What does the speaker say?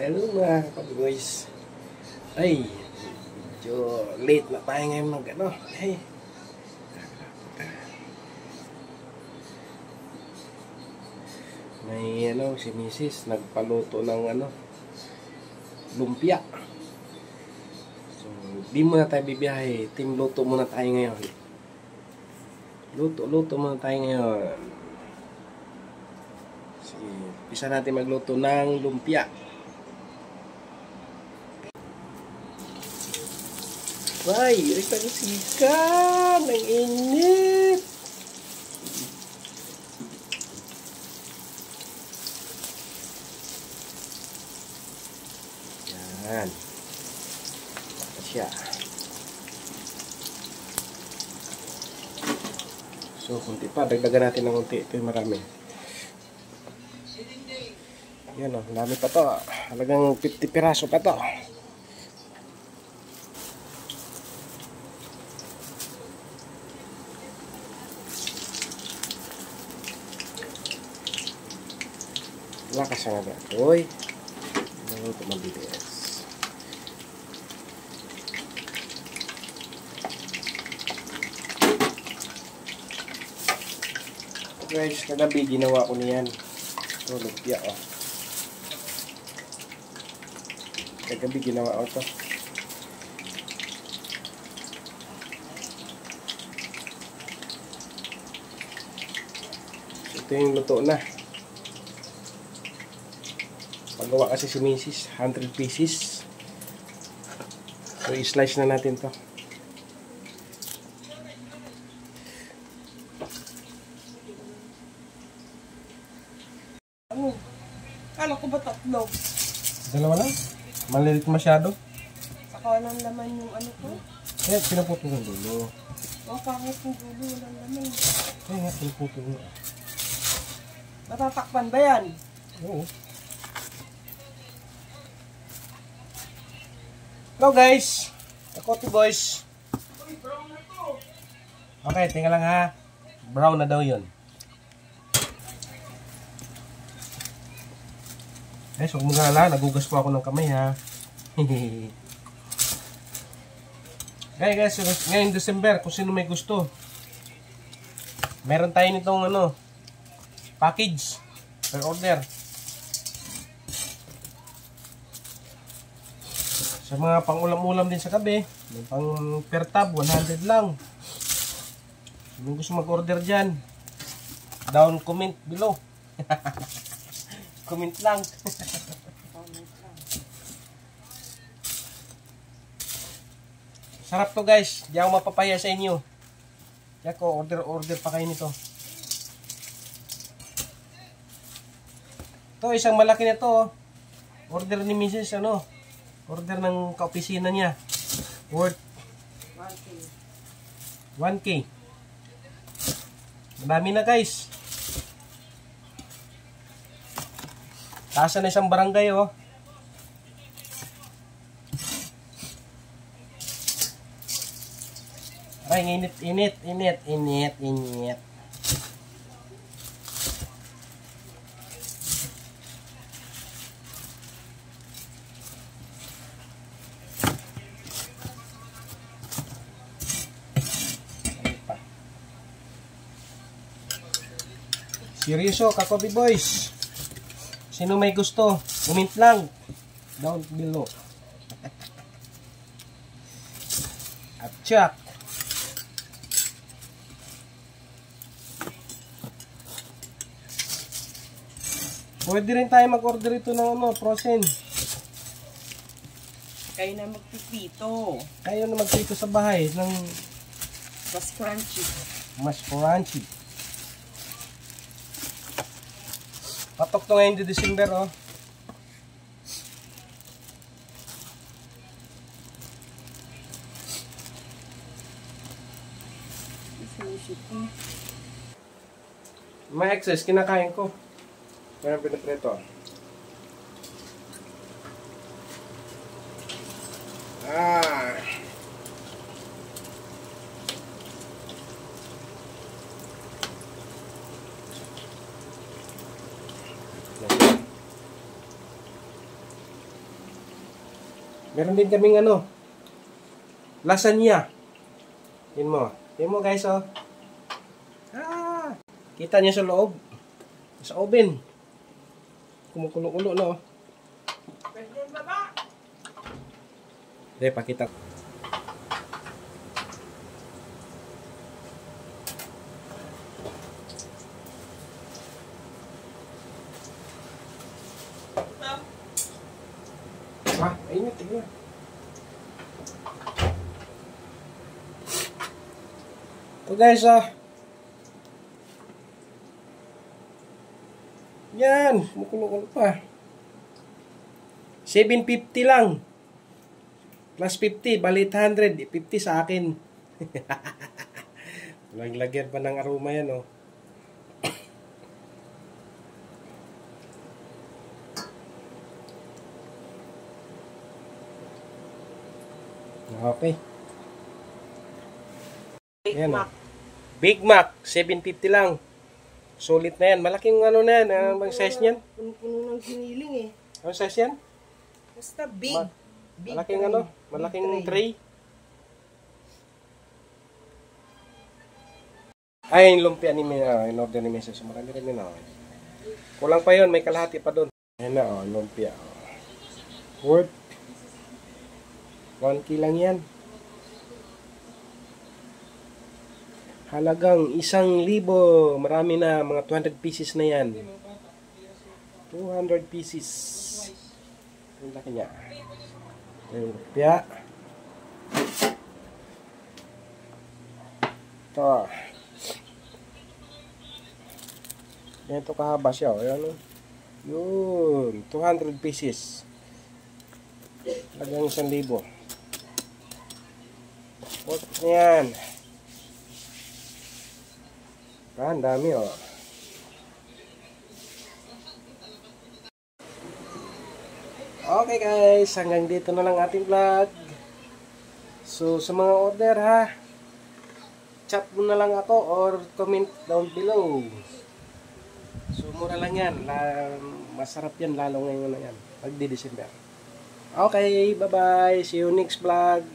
Hello mga kapag-boys. Ay, medyo late na tayo ngayon mag Ay, may si Mrs. nagpaluto ng lumpia. So, di muna tayo bibiyahe. Team luto muna tayo ngayon. Luto muna tayo ngayon. Sige, pisa natin magluto ng lumpia. Ay, ito ang sikat. Ang init. Yan. Baka siya. So, kunti pa. Dagdagan natin ng kunti. Ito yung marami. Yan o. Dami pa to. Halagang 50 piraso pa to. Lakas nga ba? Uy. Ito mabilis. Guys, kagabi ginawa ko niyan. Ito, lumpia oh. Kagabi ginawa ko ito. Ito yung luto na. Paggawa kasi si Mrs. 100 pieces. So, i-slice na natin to. Ano? Kala ko ba tatlo? Dalawa lang? Malilit masyado? Saka walang laman yung ano ko? Kaya pinaputol ng dulo. O, pangit yung dulo, walang laman. Kaya nga pinaputol ng Matatakpan ba yan? Oo. Hello guys! Kakoti boys! Uy, brown na to! Okay, tingnan lang ha. Brown na daw yun. Guys, huwag mo galala. Nagugas po ako ng kamay ha. Okay guys, ngayong December, kung sino may gusto. Meron tayo nitong package per order. Sa mga pang-ulam-ulam din sa gabi, may pang per tab, 100 lang. Kung gusto mag-order dyan, down comment below. Comment lang. Sarap to guys, di ako mapapaya sa inyo. Kaya ko, order pa kayo nito. Ito, isang malaki na to. Order ni Mrs. Order ng kaopisina niya. Worth 1K. Madami na guys. Taas na isang barangay oh. Ay, init. Seryoso, Kakobi boys. Sino may gusto, comment lang down below. At check. Pwede rin tayo mag-order ito ng frozen. Kayo na magpipito. Kayo na magpito sa bahay ng Mas crunchy. mas crunchy. Patok to ngayon di December oh. May excess, kinakain ko. Mayroon pinapreto. Meron din kaming ano, lasagna. Yun mo. Yun mo guys, oh. Ah! Kita niyo sa loob. Sa oven. Kumukulo-kulo, no? Pwede baba. Hindi, pakita. Ah, init, tignan. So guys, yan, kumukulo-kulo pa. 750 lang. Plus 50, bali 100. 50 sa akin. Lagyan pa ng aroma yan, oh. Okay. Big Ayan, Mac. Big Mac, 750 lang. Sulit na yan. Malaking ano na yan. Ang size niyan? Puno ng giniling eh. Ang size yan? Basta big. Big Malaking tray. ano? Malaking Big tray. Ay, yung lumpia ni in-order ni Mrs. Marami rin yun. Kulang pa yun. May kalahati pa doon. Ayan na, lumpia. Worth 1K lang yan. Halagang 1,000. Marami na. Mga 200 pieces na yan. 200 pieces. Ang laki niya. Yung lumpia. Ito. Ito kahaba siya. Ayan, yun. 200 pieces. Halagang 1,000. Worth na yan. Ah, ang dami, oh. Okay guys, hanggang dito na lang ating vlog. So, sa mga order ha, chat mo na lang ako or comment down below. So, mura lang yan. Masarap yan lalo ngayon na yan. Pagdi-December. Okay, bye-bye. See you next vlog.